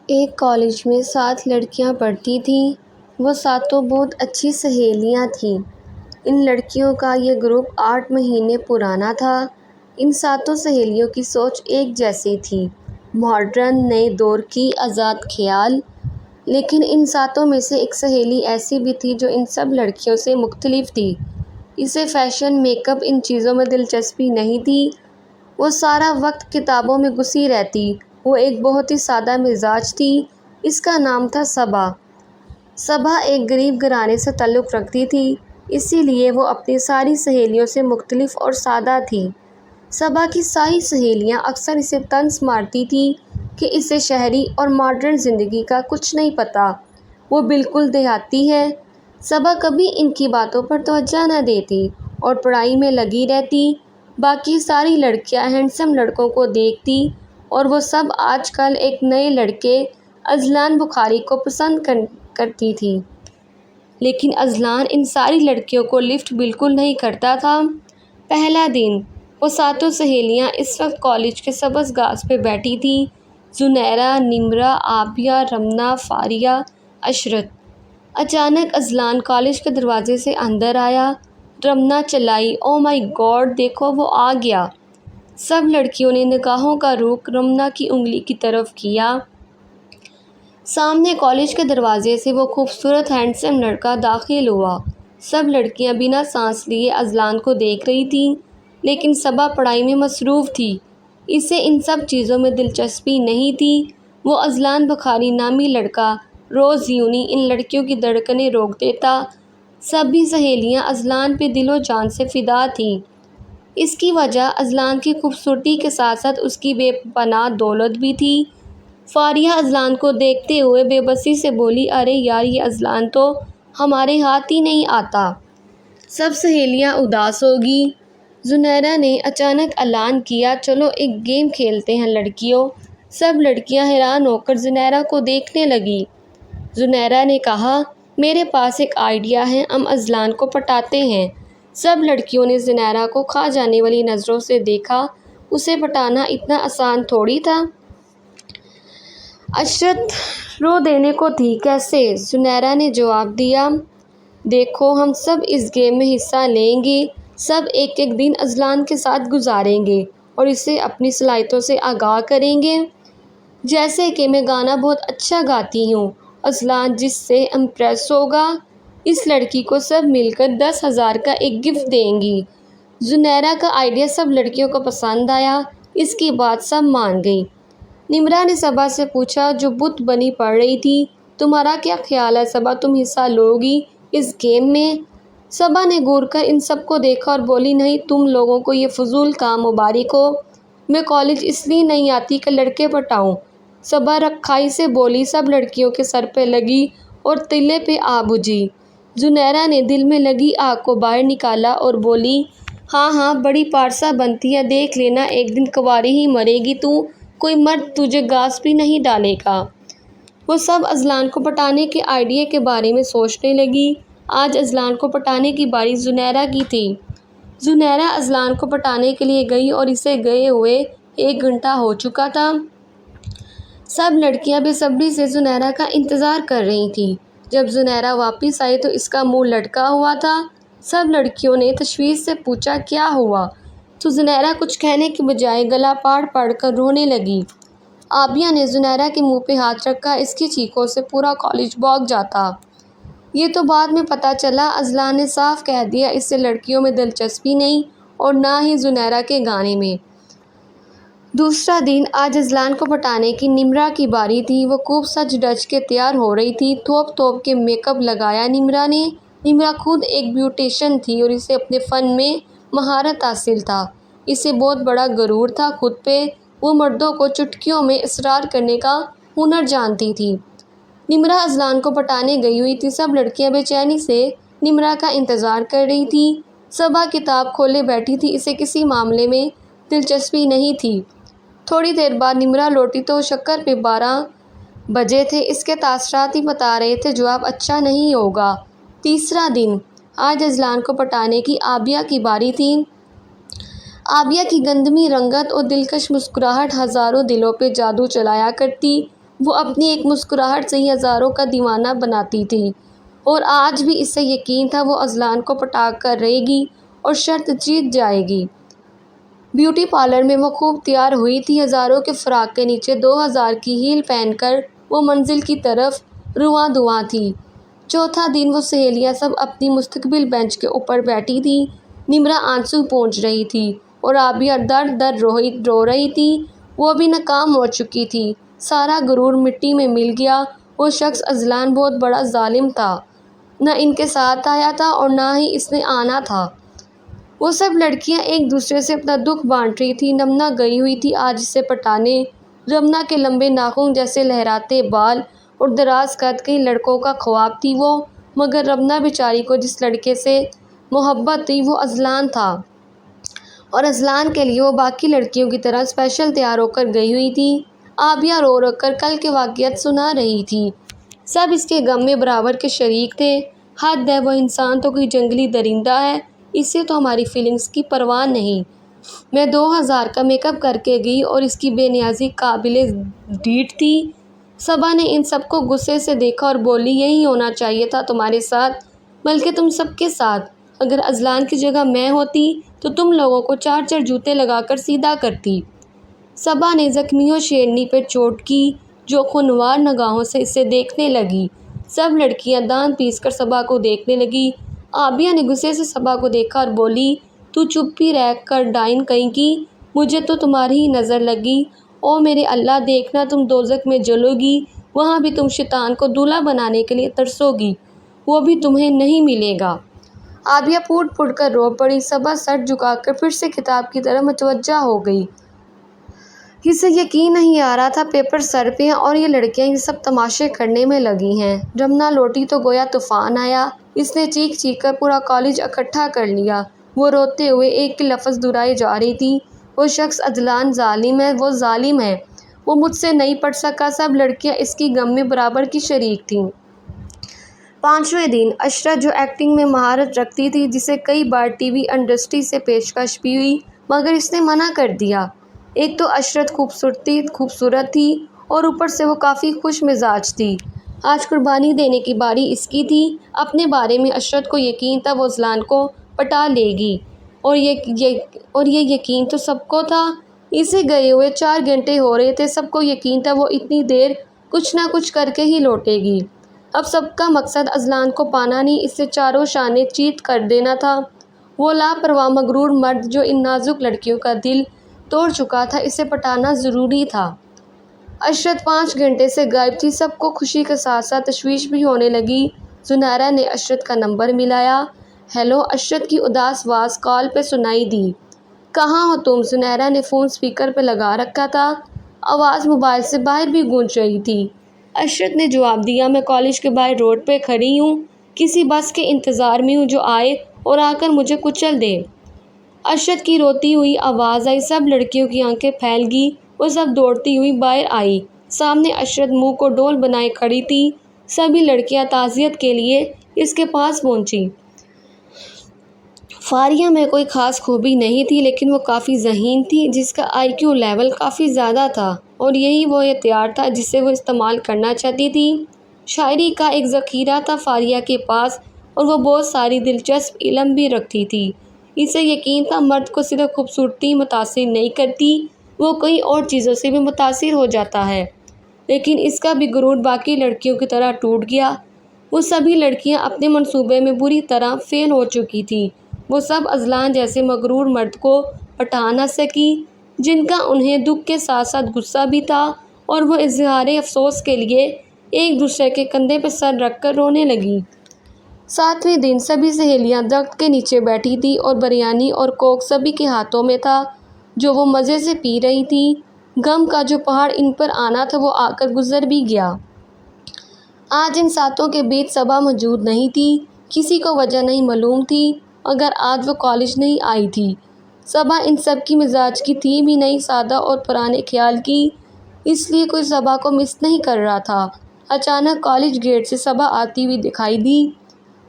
ایک کالج میں 7 لڑکیاں پڑھتی تھیں۔ وہ ساتوں بہت اچھی سہیلیاں تھیں۔ ان لڑکیوں کا یہ گروپ 8 مہینے پرانا تھا۔ ان ساتوں سہیلیوں کی سوچ ایک جیسی تھی، ماڈرن، نئے دور کی، آزاد خیال۔ لیکن ان ساتوں میں سے ایک سہیلی ایسی بھی تھی جو ان سب لڑکیوں سے مختلف تھی۔ اسے فیشن، میک اپ، ان چیزوں میں دلچسپی نہیں تھی۔ وہ سارا وقت کتابوں میں گھسی رہتی۔ وہ ایک بہت ہی سادہ مزاج تھی۔ اس کا نام تھا صبا۔ صبا ایک غریب گھرانے سے تعلق رکھتی تھی، اسی لیے وہ اپنی ساری سہیلیوں سے مختلف اور سادہ تھی۔ صبا کی ساری سہیلیاں اکثر اسے طنز مارتی تھیں کہ اسے شہری اور ماڈرن زندگی کا کچھ نہیں پتہ، وہ بالکل دیہاتی ہے۔ صبا کبھی ان کی باتوں پر توجہ نہ دیتی اور پڑھائی میں لگی رہتی۔ باقی ساری لڑکیاں ہینڈسم لڑکوں کو دیکھتی اور وہ سب آج کل ایک نئے لڑکے اذلان بخاری کو پسند کرتی تھیں۔ لیکن اذلان ان ساری لڑکیوں کو لفٹ بالکل نہیں کرتا تھا۔ پہلا دن، وہ ساتوں سہیلیاں اس وقت کالج کے سبز گھاس پہ بیٹھی تھیں: زنیرہ، نمرہ، عابیہ، رمنہ، فاریہ، عشرت۔ اچانک اذلان کالج کے دروازے سے اندر آیا۔ رمنہ چلائی، "او مائی گاڈ، دیکھو وہ آ گیا!" سب لڑکیوں نے نگاہوں کا رخ رمنہ کی انگلی کی طرف کیا۔ سامنے کالج کے دروازے سے وہ خوبصورت ہینڈسم لڑکا داخل ہوا۔ سب لڑکیاں بنا سانس لیے اذلان کو دیکھ رہی تھیں، لیکن صبا پڑھائی میں مصروف تھی۔ اسے ان سب چیزوں میں دلچسپی نہیں تھی۔ وہ اذلان بخاری نامی لڑکا روز یوں ہی ان لڑکیوں کی دھڑکنیں روک دیتا۔ سبھی سہیلیاں اذلان پہ دل و جان سے فدا تھیں۔ اس کی وجہ اذلان کی خوبصورتی کے ساتھ ساتھ اس کی بے پناہ دولت بھی تھی۔ فاریہ اذلان کو دیکھتے ہوئے بے بسی سے بولی، "ارے یار، یہ اذلان تو ہمارے ہاتھ ہی نہیں آتا!" سب سہیلیاں اداس ہو گئیں۔ زنیرہ نے اچانک اعلان کیا، "چلو ایک گیم کھیلتے ہیں لڑکیوں!" سب لڑکیاں حیران ہو کر زنیرہ کو دیکھنے لگیں۔ زنیرہ نے کہا، "میرے پاس ایک آئیڈیا ہے، ہم اذلان کو پٹاتے ہیں!" سب لڑکیوں نے زنیرہ کو کھا جانے والی نظروں سے دیکھا۔ اسے پٹانا اتنا آسان تھوڑی تھا۔ عشرت رو دینے کو تھی کیسے؟ زنیرہ نے جواب دیا، "دیکھو، ہم سب اس گیم میں حصہ لیں گے۔ سب ایک ایک دن اذلان کے ساتھ گزاریں گے اور اسے اپنی صلاحیتوں سے آگاہ کریں گے۔ جیسے کہ میں گانا بہت اچھا گاتی ہوں، اذلان جس سے امپریس ہوگا، اس لڑکی کو سب مل کر 10,000 کا ایک گفٹ دیں گی۔" زنیرہ کا آئیڈیا سب لڑکیوں کو پسند آیا۔ اس کی بات سب مان گئیں۔ نمرہ نے صبا سے پوچھا، جو بت بنی پڑھ رہی تھی، "تمہارا کیا خیال ہے صبا، تم حصہ لو گی اس گیم میں؟" صبا نے گور کر ان سب کو دیکھا اور بولی، "نہیں، تم لوگوں کو یہ فضول کام مبارک ہو۔ میں کالج اس لیے نہیں آتی کہ لڑکے پٹاؤں۔" صبا رکھائی سے بولی، سب لڑکیوں کے سر پہ لگی اور تلے پہ آ بجھی۔ زنیرہ نے دل میں لگی آگ کو باہر نکالا اور بولی، "ہاں ہاں، بڑی پارسا بنتی ہے، دیکھ لینا ایک دن کنواری ہی مرے گی تو، کوئی مرد تجھے گھاس بھی نہیں ڈالے گا۔" وہ سب اذلان کو پٹانے کے آئیڈیا کے بارے میں سوچنے لگیں۔ آج اذلان کو پٹانے کی باری زنیرہ کی تھی۔ زنیرہ اذلان کو پٹانے کے لیے گئی اور اسے گئے ہوئے 1 گھنٹہ ہو چکا تھا۔ سب لڑکیاں بے صبری سے زنیرہ کا انتظار کر رہی تھیں۔ جب زنیرہ واپس آئی تو اس کا منہ لٹکا ہوا تھا۔ سب لڑکیوں نے تشویش سے پوچھا، "کیا ہوا؟" تو زنیرہ کچھ کہنے کی بجائے گلا پاڑ پاڑ کر رونے لگی۔ عابیہ نے زنیرہ کے منہ پہ ہاتھ رکھا۔ اس کی چیخوں سے پورا کالج بھاگ جاتا۔ یہ تو بعد میں پتہ چلا، اذلان نے صاف کہہ دیا اسے لڑکیوں میں دلچسپی نہیں اور نہ ہی زنیرہ کے گانے میں۔ دوسرا دن، آج اذلان کو پٹانے کی نمرہ کی باری تھی۔ وہ خوب سج دھج کے تیار ہو رہی تھی۔ تھوپ تھوپ کے میک اپ لگایا نمرہ نے۔ نمرہ خود ایک بیوٹیشین تھی اور اسے اپنے فن میں مہارت حاصل تھا۔ اسے بہت بڑا غرور تھا خود پہ۔ وہ مردوں کو چٹکیوں میں اسرار کرنے کا ہنر جانتی تھی۔ نمرہ اذلان کو پٹانے گئی ہوئی تھی۔ سب لڑکیاں بے چینی سے نمرہ کا انتظار کر رہی تھیں۔ صبا کتاب کھولے بیٹھی تھی، اسے کسی معاملے میں دلچسپی نہیں تھی۔ تھوڑی دیر بعد نمرہ لوٹی تو شکر پہ 12 بجے تھے۔ اس کے تاثرات ہی بتا رہے تھے جواب اچھا نہیں ہوگا۔ تیسرا دن، آج اذلان کو پٹانے کی عابیہ کی باری تھی۔ عابیہ کی گندمی رنگت اور دلکش مسکراہٹ ہزاروں دلوں پہ جادو چلایا کرتی۔ وہ اپنی ایک مسکراہٹ سے ہی ہزاروں کا دیوانہ بناتی تھی، اور آج بھی اسے یقین تھا وہ اذلان کو پٹا کر رہے گی اور شرط جیت جائے گی۔ بیوٹی پارلر میں وہ خوب تیار ہوئی تھی، ہزاروں کے فراق کے نیچے 2000 کی ہیل پہن کر وہ منزل کی طرف رواں دواں تھی۔ چوتھا دن وہ سہیلیاں سب اپنی مستقبل بینچ کے اوپر بیٹھی تھیں۔ نمرہ آنسو پونچھ رہی تھی اور عابیہ در در رو رہی تھی۔ وہ بھی ناکام ہو چکی تھی، سارا غرور مٹی میں مل گیا۔ وہ شخص اذلان بہت بڑا ظالم تھا، نہ ان کے ساتھ آیا تھا اور نہ ہی اس نے آنا تھا۔ وہ سب لڑکیاں ایک دوسرے سے اپنا دکھ بانٹ رہی تھیں۔ رمنا گئی ہوئی تھی آج اسے پٹانے۔ رمنا کے لمبے ناخن جیسے لہراتے بال اور دراز قد کئی لڑکوں کا خواب تھی وہ، مگر رمنا بیچاری کو جس لڑکے سے محبت تھی وہ اذلان تھا، اور اذلان کے لیے وہ باقی لڑکیوں کی طرح اسپیشل تیار ہو کر گئی ہوئی تھی۔ عابیہ رو رو کر کل کے واقعات سنا رہی تھی۔ سب اس کے غم میں برابر کے شریک تھے۔ حد ہے، وہ انسان تو کوئی جنگلی درندہ ہے، اسے تو ہماری فیلنگز کی پرواہ نہیں۔ میں 2000 کا میک اپ کر کے گئی اور اس کی بے نیازی قابل ڈیٹ تھی۔ صبا نے ان سب کو غصے سے دیکھا اور بولی، یہی ہونا چاہیے تھا تمہارے ساتھ، بلکہ تم سب کے ساتھ۔ اگر اذلان کی جگہ میں ہوتی تو تم لوگوں کو 4 جوتے لگا کر سیدھا کرتی۔ صبا نے زخمیوں شیرنی پہ چوٹ کی جو خونوار نگاہوں سے اسے دیکھنے لگی۔ سب لڑکیاں دانت پیس کر صبا کو دیکھنے لگی۔ عابیہ نے غصے سے صبا کو دیکھا اور بولی، تو چپ ہی رہ کر ڈائن کہیں کی، مجھے تو تمہاری ہی نظر لگی۔ او میرے اللہ، دیکھنا تم دوزخ میں جلو گی، وہاں بھی تم شیطان کو دولہا بنانے کے لیے ترسو گی، وہ بھی تمہیں نہیں ملے گا۔ عابیہ پھوٹ پھوٹ کر رو پڑی۔ صبا سر جھکا کر پھر سے کتاب کی طرف متوجہ ہو گئی۔ اسے یقین نہیں آ رہا تھا پیپر سر پہ ہیں اور یہ لڑکیاں یہ سب تماشے کرنے میں لگی ہیں۔ رمنا لوٹی تو گویا طوفان آیا، اس نے چیخ چیخ کر پورا کالج اکٹھا کر لیا۔ وہ روتے ہوئے ایک لفظ دہرائے جا رہی تھی، وہ شخص اذلان ظالم ہے، وہ ظالم ہے، وہ مجھ سے نہیں پڑھ سکا۔ سب لڑکیاں اس کی غم میں برابر کی شریک تھیں۔ 5ویں دن عشرت، جو ایکٹنگ میں مہارت رکھتی تھی، جسے کئی بار ٹی وی انڈسٹری سے پیشکش بھی ہوئی مگر اس نے منع کر دیا۔ ایک تو عشرت خوبصورت تھی اور اوپر سے وہ کافی خوش مزاج تھی۔ آج قربانی دینے کی باری اس کی تھی۔ اپنے بارے میں عشرت کو یقین تھا وہ اذلان کو پٹا لے گی، اور یہ یقین تو سب کو تھا۔ اسے گئے ہوئے 4 گھنٹے ہو رہے تھے، سب کو یقین تھا وہ اتنی دیر کچھ نہ کچھ کر کے ہی لوٹے گی۔ اب سب کا مقصد اذلان کو پانا نہیں، اسے چاروں شانے چیت کر دینا تھا۔ وہ لاپرواہ مغرور مرد جو ان نازک لڑکیوں کا دل توڑ چکا تھا، اسے پٹانا ضروری تھا۔ عشرت 5 گھنٹے سے غائب تھی، سب کو خوشی کے ساتھ ساتھ تشویش بھی ہونے لگی۔ زنیرہ نے عشرت کا نمبر ملایا۔ ہیلو، عشرت کی اداس آواز کال پہ سنائی دی۔ کہاں ہو تم؟ زنیرہ نے فون اسپیکر پہ لگا رکھا تھا، آواز موبائل سے باہر بھی گونج رہی تھی۔ عشرت نے جواب دیا، میں کالج کے باہر روڈ پہ کھڑی ہوں، کسی بس کے انتظار میں ہوں جو آئے اور آ کر مجھے کچل دے۔ عشرت کی روتی ہوئی آواز آئی، سب لڑکیوں کی آنکھیں پھیل گئی، وہ سب دوڑتی ہوئی باہر آئی۔ سامنے عشرت منہ کو ڈول بنائے کھڑی تھی۔ سبھی لڑکیاں تعزیت کے لیے اس کے پاس پہنچی۔ فاریہ میں کوئی خاص خوبی نہیں تھی، لیکن وہ کافی ذہین تھی، جس کا IQ لیول کافی زیادہ تھا، اور یہی وہ ہتھیار تھا جسے وہ استعمال کرنا چاہتی تھی۔ شاعری کا ایک ذخیرہ تھا فاریہ کے پاس، اور وہ بہت ساری دلچسپ علم بھی رکھتی تھی۔ اسے یقین تھا مرد کو صرف خوبصورتی متاثر نہیں کرتی، وہ کئی اور چیزوں سے بھی متاثر ہو جاتا ہے۔ لیکن اس کا بھی غرور باقی لڑکیوں کی طرح ٹوٹ گیا۔ وہ سبھی لڑکیاں اپنے منصوبے میں بری طرح فیل ہو چکی تھیں۔ وہ سب اذلان جیسے مغرور مرد کو پٹا نہ سکی، جن کا انہیں دکھ کے ساتھ ساتھ غصہ بھی تھا، اور وہ اظہار افسوس کے لیے ایک دوسرے کے کندھے پہ سر رکھ کر رونے لگیں۔ 7ویں دن سبھی سہیلیاں درخت کے نیچے بیٹھی تھیں اور بریانی اور کوک سبھی کے ہاتھوں میں تھا، جو وہ مزے سے پی رہی تھیں۔ غم کا جو پہاڑ ان پر آنا تھا وہ آ کر گزر بھی گیا۔ آج ان ساتوں کے بیچ صبا موجود نہیں تھی۔ کسی کو وجہ نہیں معلوم تھی، مگر آج وہ کالج نہیں آئی تھی۔ صبا ان سب کی مزاج کی تھی بھی نہیں، سادہ اور پرانے خیال کی، اس لیے کوئی صبا کو مس نہیں کر رہا تھا۔ اچانک کالج گیٹ سے صبا آتی ہوئی دکھائی دی۔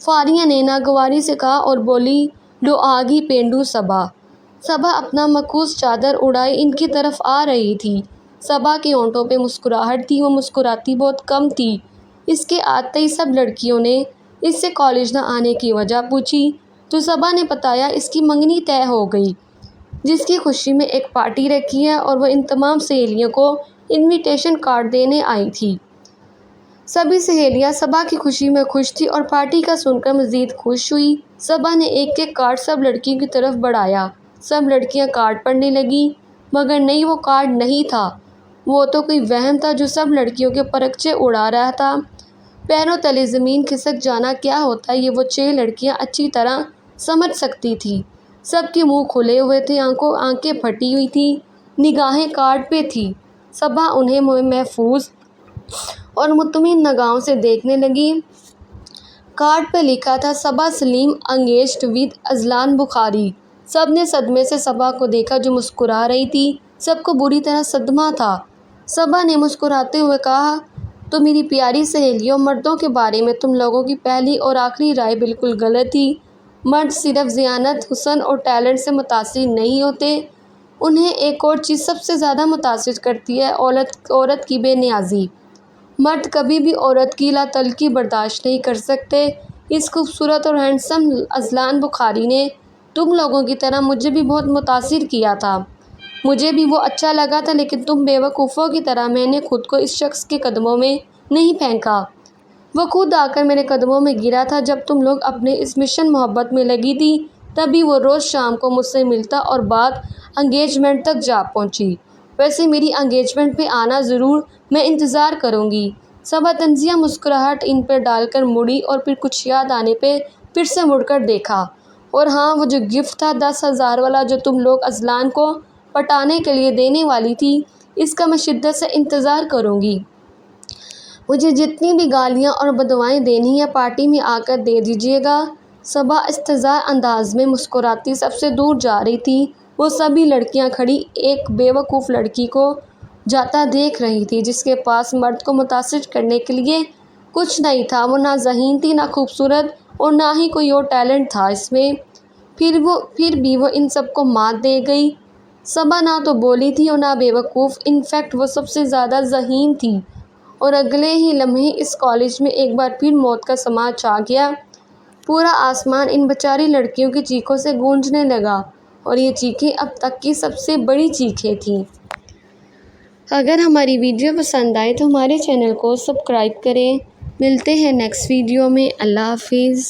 فاریہ نے ناگواری سے کہا اور بولی، لو آ گئی پینڈو صبا۔ صبا اپنا مخصوص چادر اڑائے ان کی طرف آ رہی تھی۔ صبا کے ہونٹوں پہ مسکراہٹ تھی، وہ مسکراتی بہت کم تھی۔ اس کے آتے ہی سب لڑکیوں نے اس سے کالج نہ آنے کی وجہ پوچھی تو صبا نے بتایا اس کی منگنی طے ہو گئی، جس کی خوشی میں ایک پارٹی رکھی ہے اور وہ ان تمام سہیلیوں کو انویٹیشن کارڈ دینے آئی تھی۔ سبھی سہیلیاں صبا کی خوشی میں خوش تھی اور پارٹی کا سن کر مزید خوش ہوئی۔ صبا نے ایک ایک کارڈ سب لڑکیوں کی طرف بڑھایا۔ سب لڑکیاں کارڈ پڑھنے لگیں، مگر نہیں، وہ کارڈ نہیں تھا، وہ تو کوئی وہم تھا جو سب لڑکیوں کے پرچے اڑا رہا تھا۔ پیروں تلے زمین کھسک جانا کیا ہوتا ہے یہ وہ 6 لڑکیاں اچھی طرح سمجھ سکتی تھیں۔ سب کے منہ کھلے ہوئے تھے، آنکھیں پھٹی ہوئی تھیں، نگاہیں کارڈ پہ تھیں۔ صبا انہیں محفوظ اور مطمئن نگاہوں سے دیکھنے لگی۔ کارڈ پہ لکھا تھا صبا سلیم انگیجڈ ود اذلان بخاری۔ سب نے صدمے سے صبا کو دیکھا جو مسکرا رہی تھی۔ سب کو بری طرح صدمہ تھا۔ صبا نے مسکراتے ہوئے کہا، تو میری پیاری سہیلیوں، مردوں کے بارے میں تم لوگوں کی پہلی اور آخری رائے بالکل غلط تھی۔ مرد صرف ذہانت، حسن اور ٹیلنٹ سے متاثر نہیں ہوتے، انہیں ایک اور چیز سب سے زیادہ متاثر کرتی ہے، عورت کی بے نیازی۔ مرد کبھی بھی عورت کی لا تعلقی برداشت نہیں کر سکتے۔ اس خوبصورت اور ہینڈسم اذلان بخاری نے تم لوگوں کی طرح مجھے بھی بہت متاثر کیا تھا۔ مجھے بھی وہ اچھا لگا تھا، لیکن تم بے وقوفوں کی طرح میں نے خود کو اس شخص کے قدموں میں نہیں پھینکا۔ وہ خود آ کر میرے قدموں میں گرا تھا۔ جب تم لوگ اپنے اس مشن محبت میں لگی تھی تبھی وہ روز شام کو مجھ سے ملتا اور بات انگیجمنٹ تک جا پہنچی۔ ویسے میری انگیجمنٹ پہ آنا ضرور، میں انتظار کروں گی۔ صبا طنزیہ مسکراہٹ ان پر ڈال کر مڑی اور پھر کچھ یاد آنے پہ پھر سے مڑ کر دیکھا، اور ہاں، وہ جو گفٹ تھا 10,000 والا جو تم لوگ اذلان کو پٹانے کے لیے دینے والی تھی، اس کا میں شدت سے انتظار کروں گی۔ مجھے جتنی بھی گالیاں اور بددعائیں دینی ہیں پارٹی میں آ کر دے دیجیے گا۔ صبا استہزاء انداز میں مسکراتی سب سے دور جا رہی تھی۔ وہ سبھی لڑکیاں کھڑی ایک بے وقوف لڑکی کو جاتا دیکھ رہی تھی جس کے پاس مرد کو متاثر کرنے کے لیے کچھ نہیں تھا۔ وہ نہ ذہین تھی، نہ خوبصورت، اور نہ ہی کوئی اور ٹیلنٹ تھا اس میں۔ پھر بھی وہ ان سب کو مات دے گئی۔ صبا نہ تو بولی تھی اور نہ بے وقوف، ان فیکٹ وہ سب سے زیادہ ذہین تھی۔ اور اگلے ہی لمحے اس کالج میں ایک بار پھر موت کا سماں چھا گیا۔ پورا آسمان ان بیچاری لڑکیوں کی چیخوں سے گونجنے لگا، اور یہ چیخیں اب تک کی سب سے بڑی چیخیں تھیں۔ اگر ہماری ویڈیو پسند آئے تو ہمارے چینل کو سبسکرائب کریں۔ ملتے ہیں نیکسٹ ویڈیو میں۔ اللہ حافظ۔